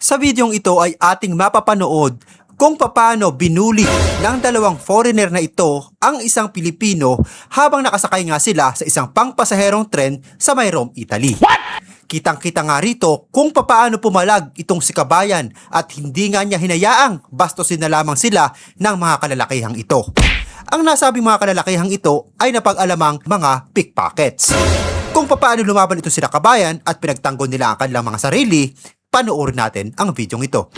Sa videong ito ay ating mapapanood kung paano binuli ng dalawang foreigner na ito ang isang Pilipino habang nakasakay nga sila sa isang pangpasaherong tren sa may Rome, Italy. Kitang-kita nga rito kung paano pumalag itong si Kabayan at hindi nga niya hinayaang bastusin na lamang sila ng mga kalalakihang ito. Ang nasabing mga kalalakihang ito ay napag-alamang mga pickpockets. Kung paano lumaban ito sila Kabayan at pinagtanggol nila ang kanilang mga sarili, panoorin natin ang videong ito.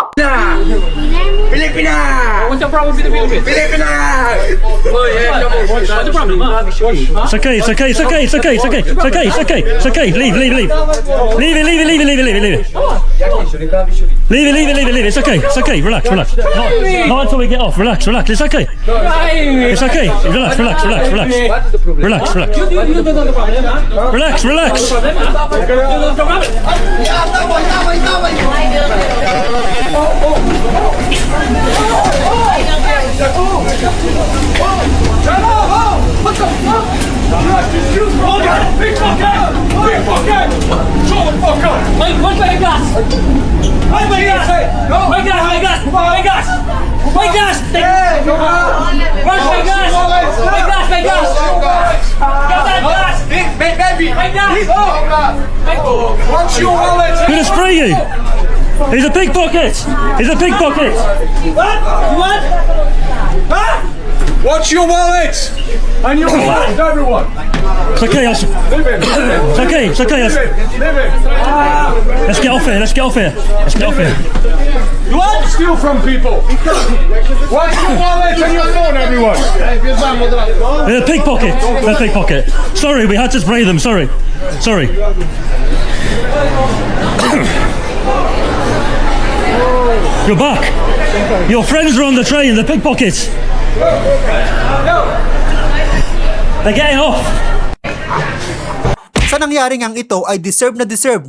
Filipina! What's the problem with the Philippines? Filipina! Oh, yeah, what's the problem? It's okay, it's okay, it's okay, it's okay, it's okay, it's okay, it's okay, it's okay. Leave, leave, leave. Leave it, leave it, leave it, leave it, leave it, leave it. Leave it, leave it, leave it, leave it. It's okay, it's okay. Relax, relax. Not until we get off. Relax, relax. It's okay. It's okay. Relax, relax, relax, relax. Relax, relax. You don't know the problem, huh? Relax, relax. You don't know the problem? Wait, where's my gas? My gas! My gas! My gas! My gas! My gas! Where's my gas? My gas! My gas! Get that gas! Baby! My gas! What's your wallet? Gonna spray you. He's a pickpocket. He's a pickpocket. What? You what? Huh? What's your wallet? And your wallet, everyone! It's okay. It's okay. It's okay. Leave it! Let's get off here. Let's get off here. Let's get off here. You want to steal from people? What's your wallet and your phone, everyone? They're a pickpocket. They're a pickpocket. Sorry, we had to spray them. Sorry. Sorry. You're back. Your friends are on the train. They're pickpockets. They're getting off. Sa nangyari ngang ito ay deserve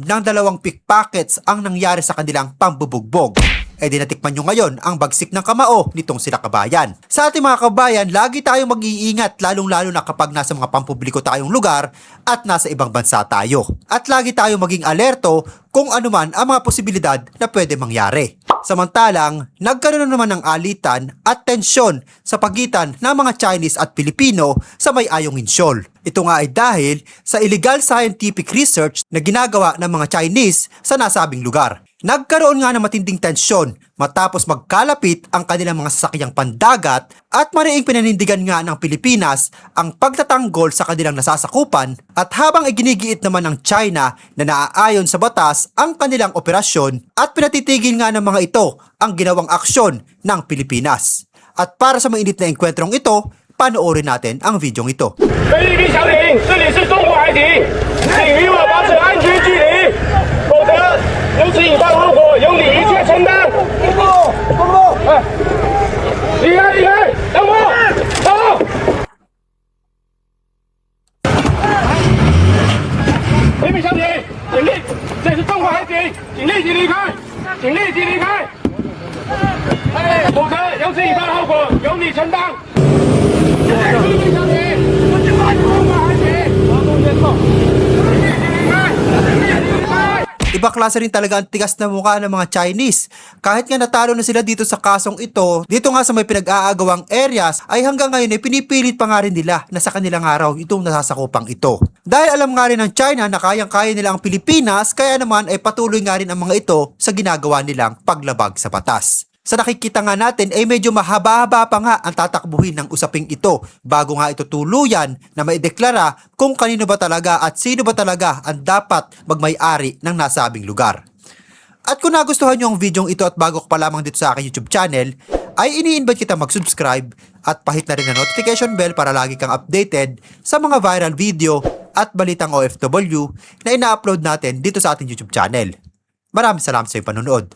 ng dalawang pickpockets ang nangyari sa kanilang pambubugbog. E di natikman nyo ngayon ang bagsik ng kamao nitong sila Kabayan. Sa ating mga kabayan, lagi tayong mag-iingat lalong-lalo na kapag nasa mga pampubliko tayong lugar at nasa ibang bansa tayo. At lagi tayong maging alerto kung anuman ang mga posibilidad na pwede mangyari. Samantalang, nagkaroon na naman ng alitan at tensyon sa pagitan ng mga Chinese at Pilipino sa may Ayungin Shoal. Ito nga ay dahil sa illegal scientific research na ginagawa ng mga Chinese sa nasabing lugar. Nagkaroon nga ng matinding tensyon matapos magkalapit ang kanilang mga sasakyang pandagat at mariing pinanindigan nga ng Pilipinas ang pagtatanggol sa kanilang nasasakupan at habang iginigiit naman ng China na naaayon sa batas ang kanilang operasyon at pinatitigil nga ng mga ito ang ginawang aksyon ng Pilipinas. At para sa mainit na engkwentrong ito, panoorin natin ang videong ito. 菲律宾详情，这里是中国海警，请与我保持安全距离，否则由此引发后果由你一切承担。哎，离开，离开，等我，走。菲律宾详情，请立，这是中国海警，请立即离开，请立即离开，否则由此引发后果由你承担。 Iba klase rin talaga ang tigas na mukha ng mga Chinese. Kahit nga natalo na sila dito sa kasong ito, dito nga sa may pinag-aagawang areas, ay hanggang ngayon ay pinipilit pa nga rin nila na sa kanilang araw itong nasasakupang ito. Dahil alam nga rin ng China na kayang-kaya nila ang Pilipinas, kaya naman ay patuloy nga rin ang mga ito sa ginagawa nilang paglabag sa batas. Sa nakikita nga natin ay medyo mahaba-haba pa nga ang tatakbuhin ng usaping ito bago nga ito tuluyan na maideklara kung kanino ba talaga at sino ba talaga ang dapat magmay-ari ng nasabing lugar. At kung nagustuhan nyo ang videong ito at bago ka pa lamang dito sa aking YouTube channel, ay ini-invite kita mag-subscribe at pahit na rin ang notification bell para lagi kang updated sa mga viral video at balitang OFW na ina-upload natin dito sa ating YouTube channel. Maraming salamat sa iyong panonood.